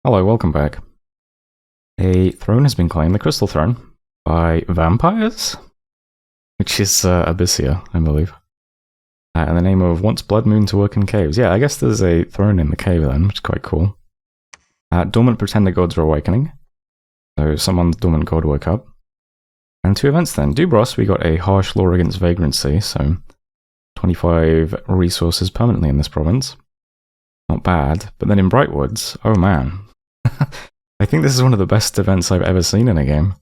Hello, welcome back. A throne has been claimed, the Crystal Throne, by vampires, which is Abyssia, I believe. In the name of Wants Blood Moon to work in caves. Yeah, I guess there's a throne in the cave then, which is quite cool. Dormant Pretender Gods are awakening. So someone's dormant god woke up. And 2 events then. Dubros, we got a harsh law against vagrancy, so 25 resources permanently in this province. Not bad. But then in Brightwoods, oh man. I think this is one of the best events I've ever seen in a game.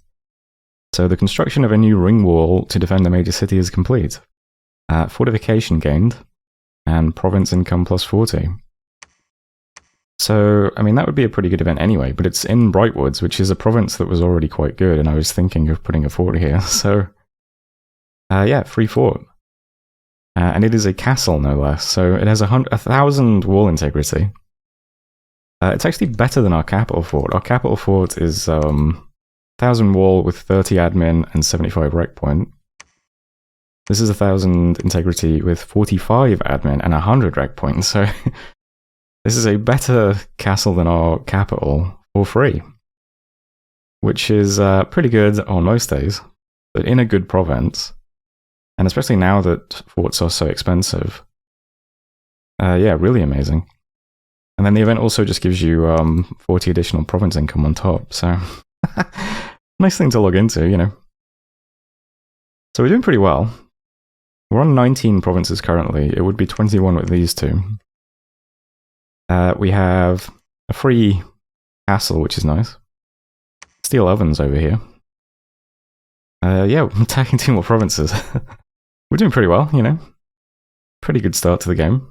So the construction of a new ring wall to defend a major city is complete. Fortification gained, and province income plus 40. So, I mean, that would be a pretty good event anyway, but it's in Brightwoods, which is a province that was already quite good, and I was thinking of putting a fort here, so... yeah, free fort. And it is a castle, no less, so it has 1,000 wall integrity. It's actually better than our capital fort. Our capital fort is 1,000 wall with 30 admin and 75 rec point. This is 1,000 integrity with 45 admin and 100 rec points, so this is a better castle than our capital for free. Which is pretty good on most days, but in a good province, and especially now that forts are so expensive. Yeah, really amazing. And then the event also just gives you 40 additional province income on top, so nice thing to log into, you know. So we're doing pretty well. We're on 19 provinces currently. It would be 21 with these two. We have a free castle, which is nice. Steel ovens over here. Yeah, we're attacking 2 more provinces. We're doing pretty well, you know. Pretty good start to the game.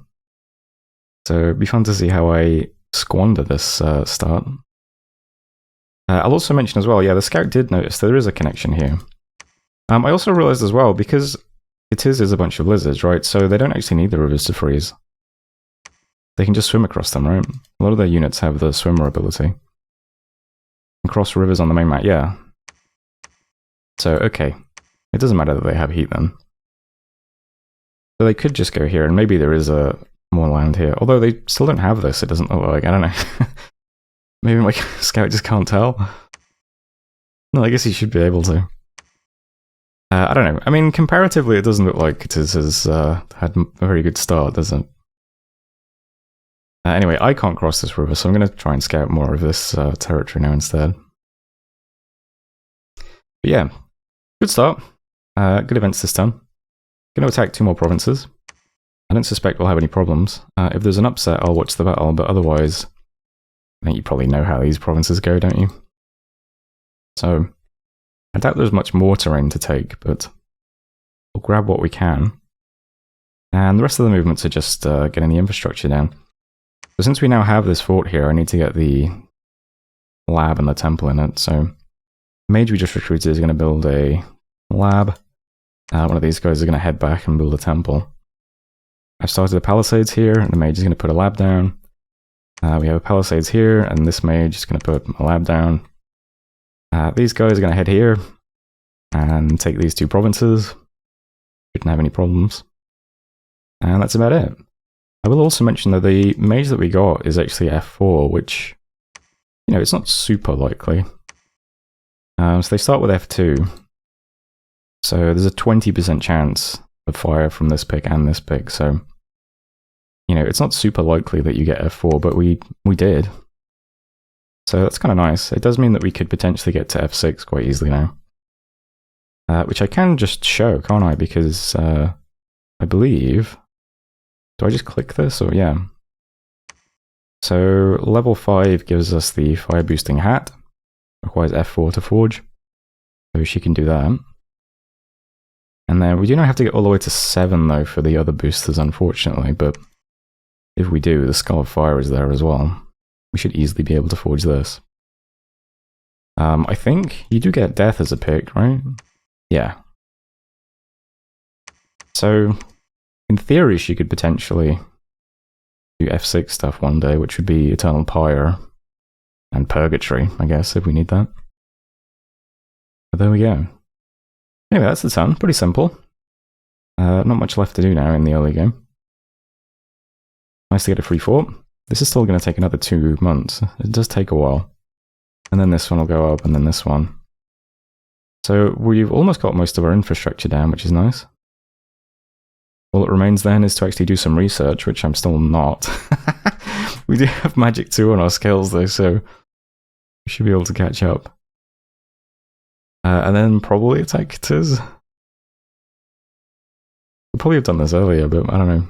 So it'd be fun to see how I squander this start. I'll also mention as well, yeah, the scout did notice there is a connection here. I also realized as well, because it is a bunch of lizards, right? So they don't actually need the rivers to freeze. They can just swim across them, right? A lot of their units have the swimmer ability. And cross rivers on the main map, yeah. So, okay. It doesn't matter that they have heat then. So they could just go here, and maybe there is more land here. Although they still don't have this, it doesn't look like. I don't know. Maybe my scout just can't tell. No, I guess he should be able to. I don't know. I mean, comparatively, it doesn't look like it has had a very good start, does it? Anyway, I can't cross this river, so I'm going to try and scout more of this territory now instead. But yeah, good start. Good events this time. Going to attack 2 more provinces. I don't suspect we'll have any problems. If there's an upset, I'll watch the battle, but otherwise, I think you probably know how these provinces go, don't you? So, I doubt there's much more terrain to take, but we'll grab what we can. And the rest of the movements are just getting the infrastructure down. So since we now have this fort here, I need to get the lab and the temple in it. So the mage we just recruited is going to build a lab. One of these guys is going to head back and build a temple. I've started the palisades here, and the mage is going to put a lab down. We have a palisades here, and this mage is going to put a lab down. These guys are going to head here and take these 2 provinces. Shouldn't have any problems. And that's about it. I will also mention that the mage that we got is actually F4, which, you know, it's not super likely. So they start with F2. So there's a 20% chance of fire from this pick and this pick, so, you know, it's not super likely that you get F4, but we did. So that's kind of nice. It does mean that we could potentially get to F6 quite easily now. Which I can just show, can't I? Because I believe... Do I just click this? Or yeah. So level 5 gives us the fire boosting hat. Requires F4 to forge. So she can do that. And then we do not have to get all the way to 7 though for the other boosters, unfortunately. But if we do, the Skull of Fire is there as well. We should easily be able to forge this. I think you do get Death as a pick, right? Yeah. So... in theory, she could potentially do F6 stuff one day, which would be Eternal Pyre and Purgatory, I guess, if we need that. But there we go. Anyway, that's the turn. Pretty simple. Not much left to do now in the early game. Nice to get a free fort. This is still going to take another 2 months. It does take a while. And then this one will go up, and then this one. So we've almost got most of our infrastructure down, which is nice. All that remains then is to actually do some research, which I'm still not. We do have Magic 2 on our skills though, so we should be able to catch up. And then probably attackers. We probably have done this earlier, but I don't know.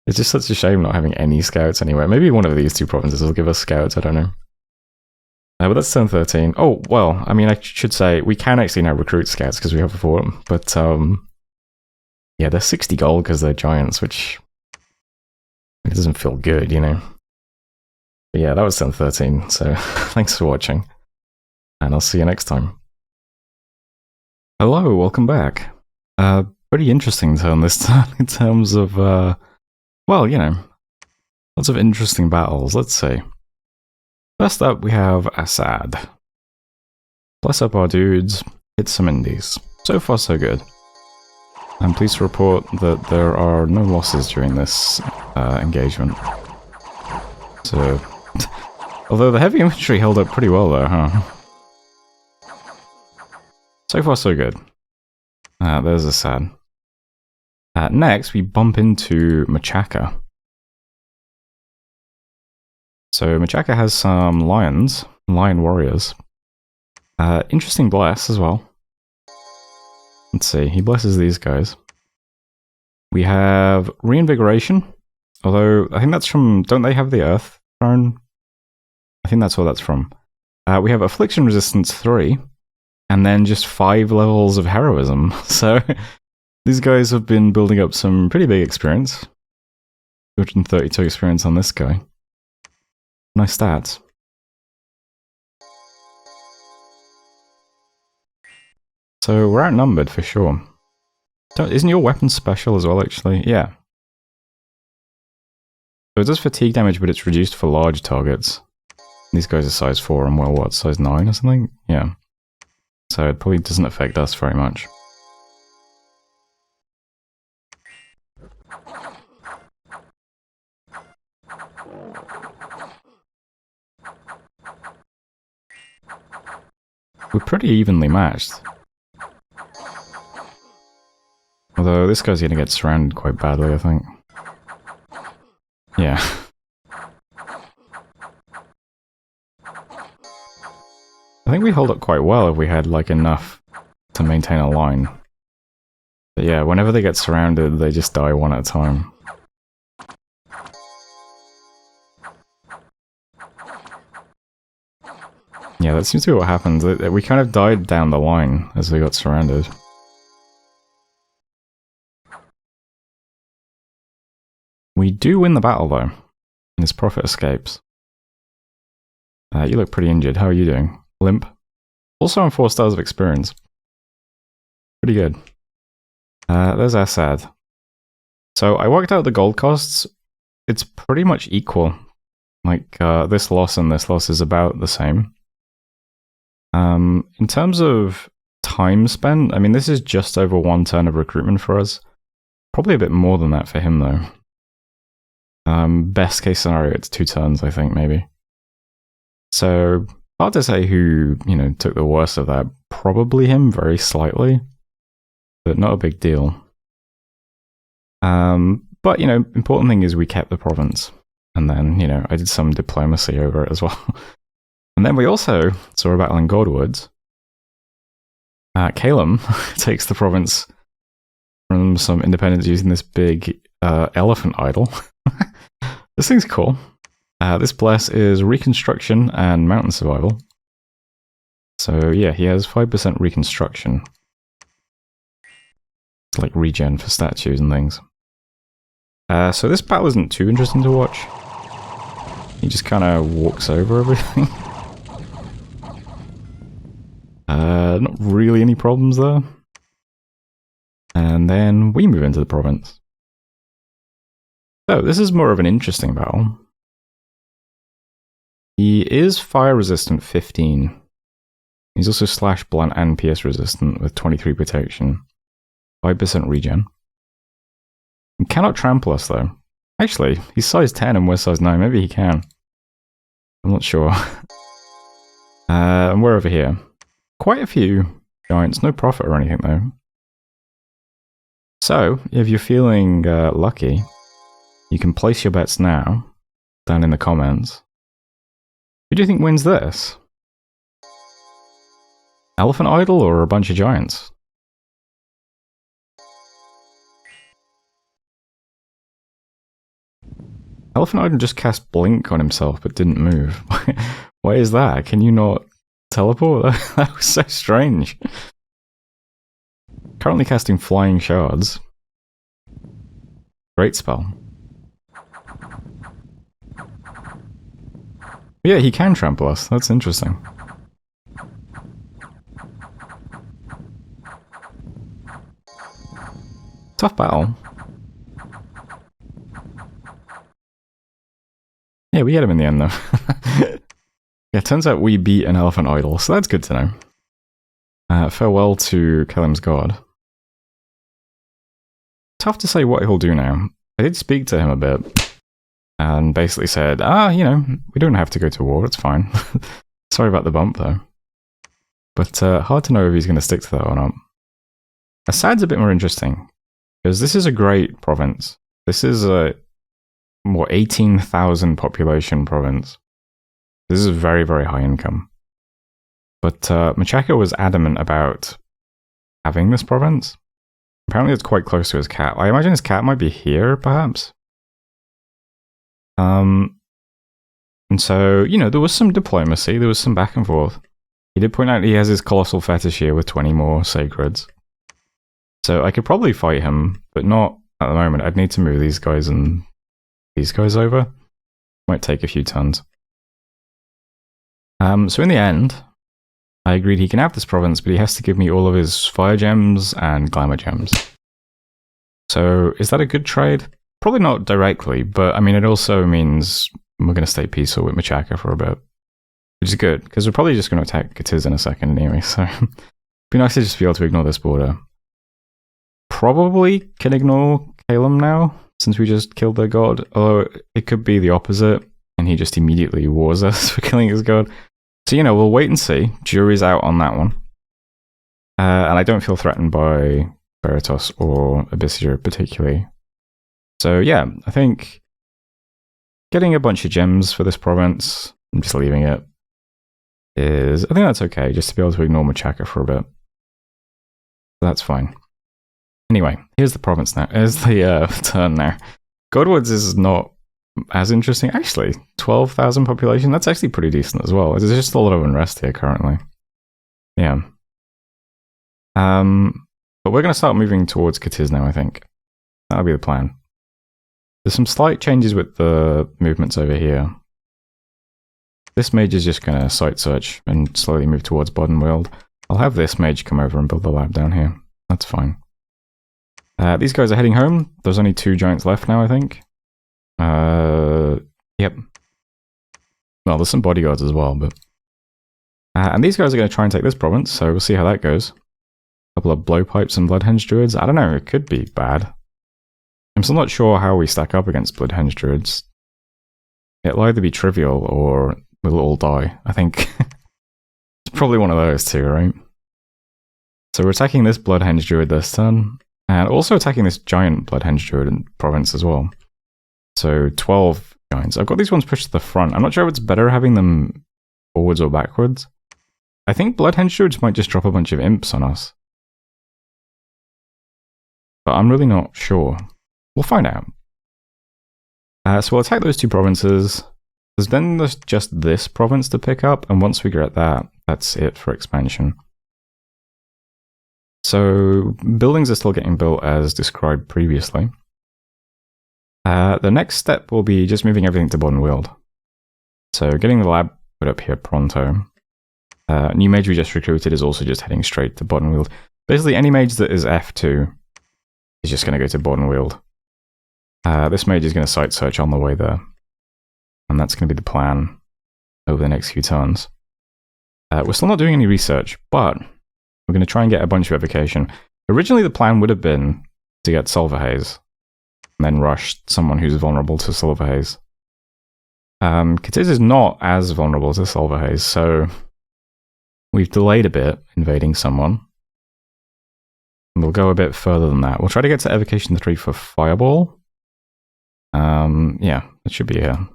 It's just such a shame not having any scouts anywhere. Maybe one of these 2 provinces will give us scouts, I don't know. But that's turn 13. Oh, well, I mean, I should say, we can actually now recruit scouts because we have a fort, but yeah, they're 60 gold because they're giants, which it doesn't feel good, you know. But yeah, that was turn 13, so thanks for watching, and I'll see you next time. Hello, welcome back. Pretty interesting turn this turn in terms of, well, you know, lots of interesting battles. Let's see. First up, we have Assad. Bless up our dudes, hit some indies. So far, so good. I'm pleased to report that there are no losses during this engagement. So, although the heavy infantry held up pretty well though, huh? So far, so good. There's Assad. Next, we bump into Machaca. So Machaca has some lions, lion warriors. Interesting bless as well. Let's see, he blesses these guys. We have reinvigoration, although I think that's from, don't they have the earth throne? I think that's where that's from. We have affliction resistance 3, and then just 5 levels of heroism. So these guys have been building up some pretty big experience. 232 experience on this guy. Nice stats. So we're outnumbered for sure. Isn't your weapon special as well, actually? Yeah. So it does fatigue damage, but it's reduced for large targets. These guys are size 4 and well, what, size 9 or something? Yeah. So it probably doesn't affect us very much. We're pretty evenly matched. Although this guy's gonna get surrounded quite badly, I think. Yeah. I think we hold up quite well if we had, like, enough to maintain a line. But yeah, whenever they get surrounded, they just die one at a time. Yeah, that seems to be what happens. We kind of died down the line as we got surrounded. We do win the battle, though. And his prophet escapes. You look pretty injured. How are you doing? Limp. Also on 4 stars of experience. Pretty good. There's Assad. So I worked out the gold costs. It's pretty much equal. Like, this loss and this loss is about the same. In terms of time spent, I mean, this is just over 1 turn of recruitment for us. Probably a bit more than that for him, though. Best case scenario, it's 2 turns, I think, maybe. So, hard to say who, you know, took the worst of that. Probably him, very slightly. But not a big deal. But, you know, important thing is we kept the province. And then, you know, I did some diplomacy over it as well. And then we also saw a battle in Godwoods. Calum takes the province from some independents using this big elephant idol. This thing's cool. This bless is reconstruction and mountain survival. So yeah, he has 5% reconstruction. It's like regen for statues and things. So this battle isn't too interesting to watch. He just kind of walks over everything. Not really any problems there. And then we move into the province. So this is more of an interesting battle. He is fire resistant 15. He's also slash blunt and PS resistant with 23 protection. 5% regen. He cannot trample us though. Actually, he's size 10 and we're size 9. Maybe he can. I'm not sure. And we're over here. Quite a few giants. No profit or anything, though. So, if you're feeling lucky, you can place your bets now, down in the comments. Who do you think wins this? Elephant Idol or a bunch of giants? Elephant Idol just cast Blink on himself but didn't move. Why is that? Can you not teleport? That was so strange. Currently casting Flying Shards. Great spell. Yeah, he can trample us. That's interesting. Tough battle. Yeah, we get him in the end, though. Yeah, turns out we beat an Elephant Idol, so that's good to know. Farewell to Kelem's God. Tough to say what he'll do now. I did speak to him a bit, and basically said, you know, we don't have to go to war, it's fine. Sorry about the bump, though. But hard to know if he's going to stick to that or not. Assad's a bit more interesting, because this is a great province. This is a 18,000 population province. This is very, very high income. But Machaka was adamant about having this province. Apparently it's quite close to his cat. I imagine his cat might be here, perhaps. And so, you know, there was some diplomacy, there was some back and forth. He did point out he has his colossal fetish here with 20 more sacreds. So I could probably fight him, but not at the moment. I'd need to move these guys and these guys over. Might take a few turns. So in the end, I agreed he can have this province, but he has to give me all of his fire gems and glamour gems. So is that a good trade? Probably not directly, but I mean, it also means we're going to stay peaceful with Machaka for a bit. Which is good, because we're probably just going to attack Katiz in a second anyway, so it'd be nice to just be able to ignore this border. Probably can ignore Kalem now, since we just killed their god, although it could be the opposite, and he just immediately wars us for killing his god. So, you know, we'll wait and see. Jury's out on that one. And I don't feel threatened by Veritas or Abyssir particularly. So, yeah, I think getting a bunch of gems for this province, and just leaving it, I think that's okay, just to be able to ignore Machaka for a bit. That's fine. Anyway, here's the province now. Here's the turn now. Godwoods is not as interesting. Actually, 12,000 population, that's actually pretty decent as well. There's just a lot of unrest here currently. Yeah. But we're going to start moving towards Katiz now, I think. That'll be the plan. There's some slight changes with the movements over here. This mage is just going to site search and slowly move towards Bodenwald. I'll have this mage come over and build the lab down here. That's fine. These guys are heading home. There's only 2 giants left now, I think. Yep. Well, there's some bodyguards as well, but... and these guys are going to try and take this province, so we'll see how that goes. A couple of blowpipes and bloodhenge druids. I don't know, it could be bad. I'm still not sure how we stack up against bloodhenge druids. It'll either be trivial or we'll all die, I think. It's probably one of those two, right? So we're attacking this bloodhenge druid this turn, and also attacking this giant bloodhenge druid in province as well. So 12 giants. I've got these ones pushed to the front. I'm not sure if it's better having them forwards or backwards. I think bloodhenge druids might just drop a bunch of imps on us. But I'm really not sure. We'll find out. So we'll attack those 2 provinces. There's then just this province to pick up, and once we get that, that's it for expansion. So buildings are still getting built as described previously. The next step will be just moving everything to Bodenwald. So getting the lab put up here pronto. New mage we just recruited is also just heading straight to Bodenwald. Basically any mage that is F2 is just going to go to Bodenwald. This mage is going to site search on the way there. And that's going to be the plan over the next few turns. We're still not doing any research, but we're going to try and get a bunch of evocation. Originally the plan would have been to get Sulverhaze. and then rush someone who's vulnerable to Silver Haze. Katiz is not as vulnerable to Silver Haze, so we've delayed a bit invading someone. And we'll go a bit further than that. We'll try to get to Evocation 3 for Fireball. Yeah, it should be here.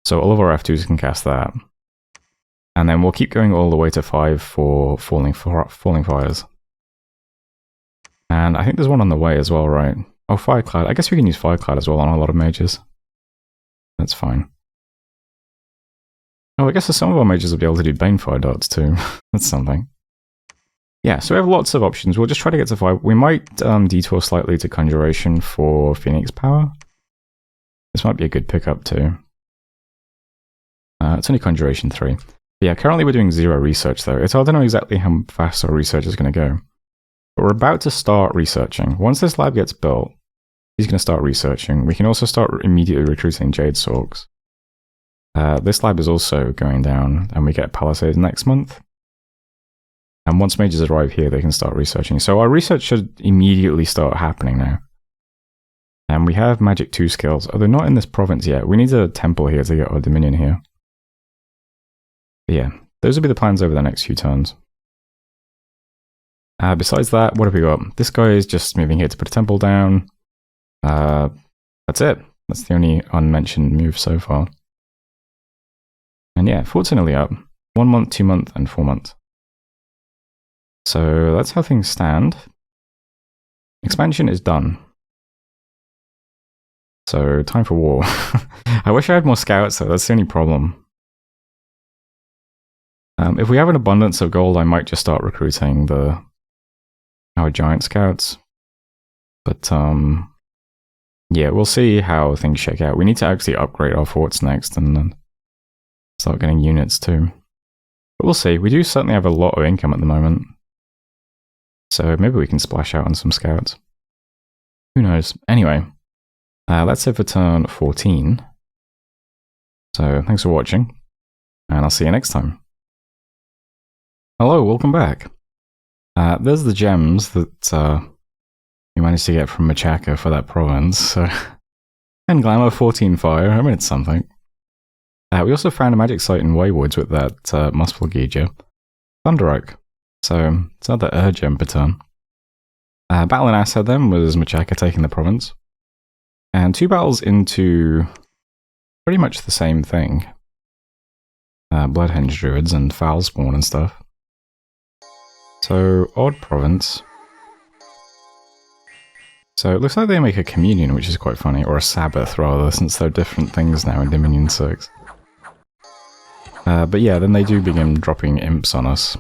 So all of our F2s can cast that. And then we'll keep going all the way to 5 for Falling Fires. And I think there's one on the way as well, right? Oh, Firecloud. I guess we can use Firecloud as well on a lot of mages. That's fine. Oh, I guess some of our mages will be able to do Banefire darts too. That's something. Yeah, so we have lots of options. We'll just try to get to 5. We might detour slightly to Conjuration for Phoenix Power. This might be a good pickup too. It's only Conjuration 3. But yeah, currently we're doing 0 research though. It's hard to know exactly how fast our research is going to go. But we're about to start researching. Once this lab gets built, he's going to start researching. We can also start immediately recruiting Jade Sorks. This lab is also going down, and we get Palisades next month. And once mages arrive here, they can start researching. So our research should immediately start happening now. And we have Magic 2 skills, although not in this province yet. We need a temple here to get our Dominion here. But yeah, those will be the plans over the next few turns. Besides that, what have we got? This guy is just moving here to put a temple down. That's it. That's the only unmentioned move so far. And yeah, fortunately up. 1 month, 2 month, and 4 months. So that's how things stand. Expansion is done. So time for war. I wish I had more scouts though, that's the only problem. If we have an abundance of gold, I might just start recruiting our giant scouts. But yeah, we'll see how things shake out. We need to actually upgrade our forts next and then start getting units too. But we'll see. We do certainly have a lot of income at the moment. So maybe we can splash out on some scouts. Who knows? Anyway, that's it for turn 14. So thanks for watching, and I'll see you next time. Hello, welcome back. There's the gems that we managed to get from Machaka for that province. So 10 glamour, 14 fire. I mean, it's something. We also found a magic site in Waywoods with that Muspelheim. Thunder Oak. So it's another gem per turn. Battle in Assad then was Machaka taking the province. And 2 battles into pretty much the same thing. Bloodhenge Druids and Foul Spawn and stuff. So, odd province. So it looks like they make a communion, which is quite funny, or a Sabbath rather, since they're different things now in Dominion 6. But yeah, then they do begin dropping imps on us.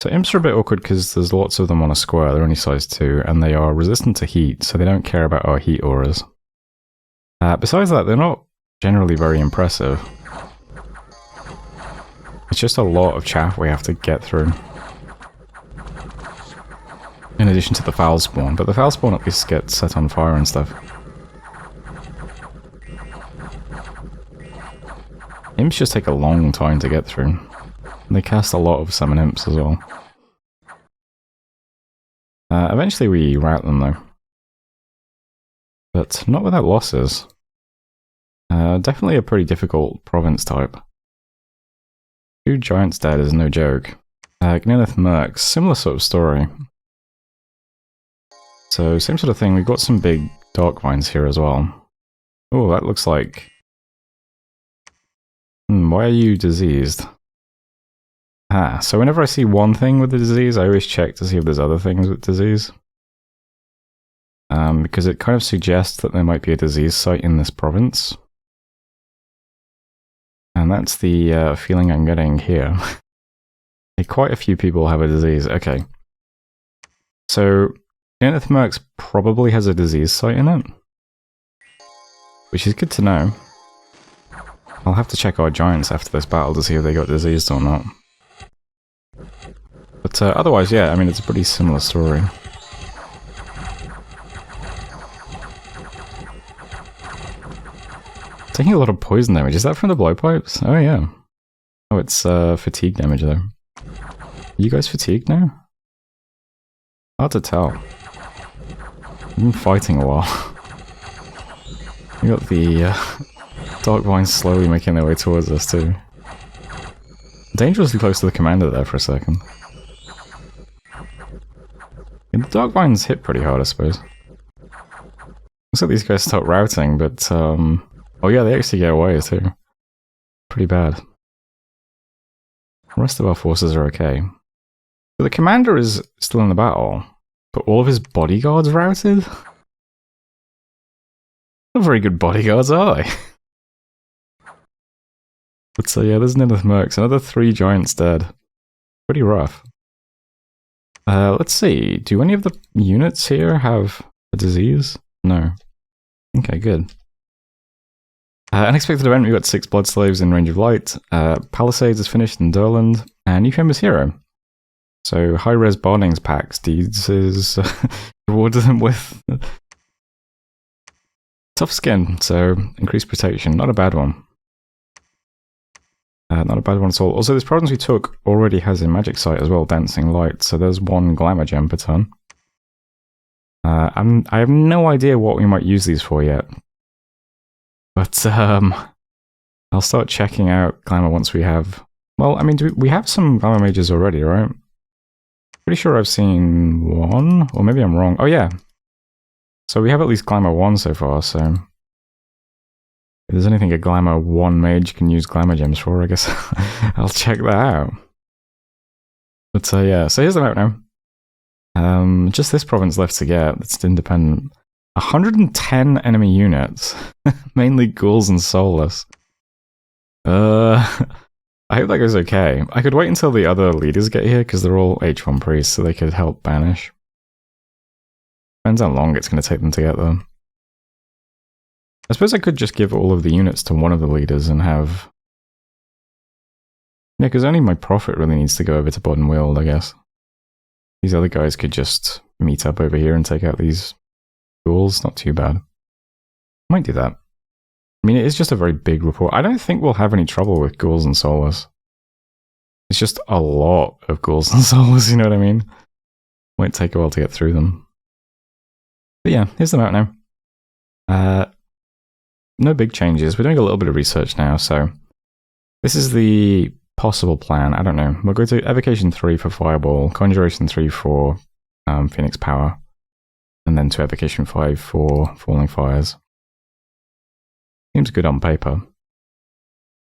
So imps are a bit awkward because there's lots of them on a square, they're only size 2, and they are resistant to heat, so they don't care about our heat auras. Besides that, they're not generally very impressive. It's just a lot of chaff we have to get through. In addition to the foul spawn, but the foul spawn at least gets set on fire and stuff. Imps just take a long time to get through. And they cast a lot of summon imps as well. Eventually we rout them though. But not without losses. Definitely a pretty difficult province type. 2 giants dead is no joke. Gnilith Mercs, similar sort of story. So, same sort of thing, we've got some big dark vines here as well. Oh, that looks like... why are you diseased? So whenever I see one thing with the disease, I always check to see if there's other things with disease. Because it kind of suggests that there might be a disease site in this province. And that's the feeling I'm getting here. Quite a few people have a disease. Okay. So... Gnilith Mercs probably has a disease site in it, which is good to know. I'll have to check our giants after this battle to see if they got diseased or not. But otherwise, yeah, I mean, it's a pretty similar story. Taking a lot of poison damage. Is that from the blowpipes? Oh, yeah. Oh, it's fatigue damage, though. Are you guys fatigued now? Hard to tell. I've been fighting a while. We got the dark vines slowly making their way towards us too. Dangerously close to the commander there for a second. Yeah, the dark vines hit pretty hard, I suppose. Looks like these guys start routing, but oh yeah, they actually get away too. Pretty bad. The rest of our forces are okay. But the commander is still in the battle, but all of his bodyguards routed? Not very good bodyguards, are they? But so yeah, there's Nilith Mercs, another 3 giants dead. Pretty rough. Let's see, do any of the units here have a disease? No. Okay, good. Unexpected event, we got 6 blood slaves in range of light. Palisades is finished in Durland, and new famous hero. So high-res bondings packs deeds is rewarded them with tough skin, so increased protection. Not a bad one. Not a bad one at all. Also, this province we took already has a magic site as well, Dancing Light, so there's 1 glamour gem per turn. I have no idea what we might use these for yet. But I'll start checking out glamour once we have... Well, I mean, we have some glamour mages already, right? Pretty sure I've seen 1, or maybe I'm wrong. Oh yeah. So we have at least glamour 1 so far, so... If there's anything a glamour 1 mage can use glamour gems for, I guess I'll check that out. But yeah, so here's the map now. Just this province left to get, it's independent. 110 enemy units, mainly ghouls and soulless. I hope that goes okay. I could wait until the other leaders get here, because they're all H1 priests, so they could help banish. Depends how long it's going to take them to get there. I suppose I could just give all of the units to one of the leaders and have... Yeah, because only my prophet really needs to go over to Bodden Weald, I guess. These other guys could just meet up over here and take out these ghouls. Not too bad. Might do that. I mean, it is just a very big report. I don't think we'll have any trouble with ghouls and soulless. It's just a lot of ghouls and soulless, you know what I mean? Won't take a while to get through them. But yeah, here's the map now. No big changes. We're doing a little bit of research now, so this is the possible plan. I don't know. We'll go to Evocation 3 for Fireball, Conjuration 3 for Phoenix Power, and then to Evocation 5 for Falling Fires. Seems good on paper.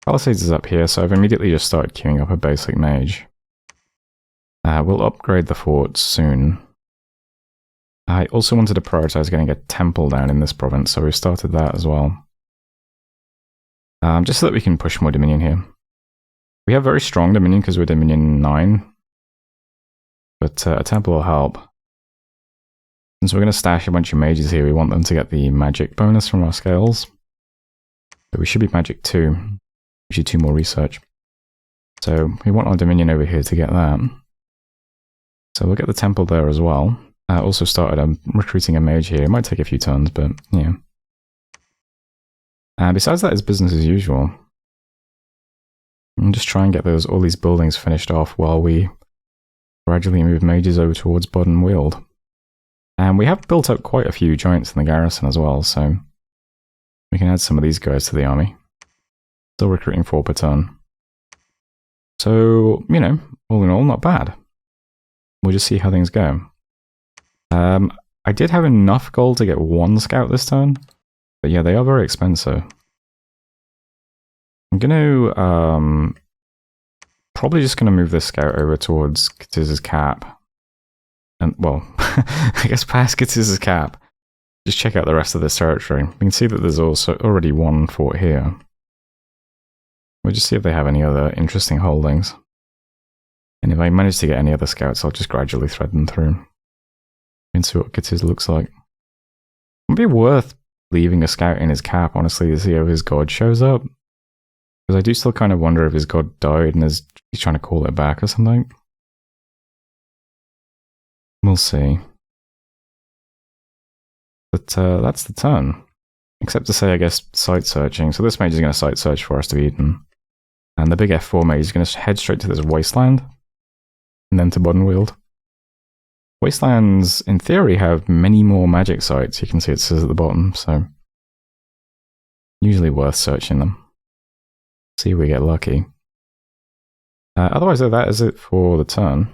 Palisades is up here, so I've immediately just started queuing up a basic mage. We'll upgrade the forts soon. I also wanted to prioritize getting a temple down in this province, so we've started that as well. Just so that we can push more Dominion here. We have very strong Dominion because we're Dominion 9. But a temple will help. And so we're going to stash a bunch of mages here. We want them to get the magic bonus from our scales. But we should be magic 2. We should do more research. So we want our Dominion over here to get that. So we'll get the temple there as well. Also started recruiting a mage here. It might take a few turns, but yeah. Besides that, it's business as usual. And just try and get all these buildings finished off while we gradually move mages over towards Bodden Weald. And we have built up quite a few giants in the garrison as well, so we can add some of these guys to the army. Still recruiting 4 per turn. So, you know, all in all, not bad. We'll just see how things go. I did have enough gold to get 1 scout this turn. But yeah, they are very expensive. I'm going to... probably just going to move this scout over towards Katiz's cap. And, well, I guess past Katiz's cap. Just check out the rest of this territory. We can see that there's also already 1 fort here. We'll just see if they have any other interesting holdings. And if I manage to get any other scouts, I'll just gradually thread them through. And see what Katiz looks like. It'd be worth leaving a scout in his cap, honestly, to see if his god shows up. Because I do still kind of wonder if his god died and he's trying to call it back or something. We'll see. But that's the turn. Except to say, I guess, site searching. So this mage is going to site search for us to Eden. And the big F4 mage is going to head straight to this wasteland. And then to Bodden Weald. Wastelands, in theory, have many more magic sites. You can see it says at the bottom, so Usually worth searching them. See if we get lucky. Otherwise, though, that is it for the turn.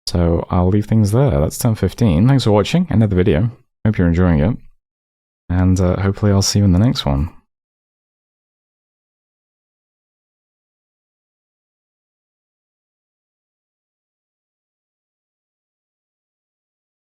So I'll leave things there. That's turn 15. Thanks for watching. End of the video. Hope you're enjoying it. And hopefully I'll see you in the next one.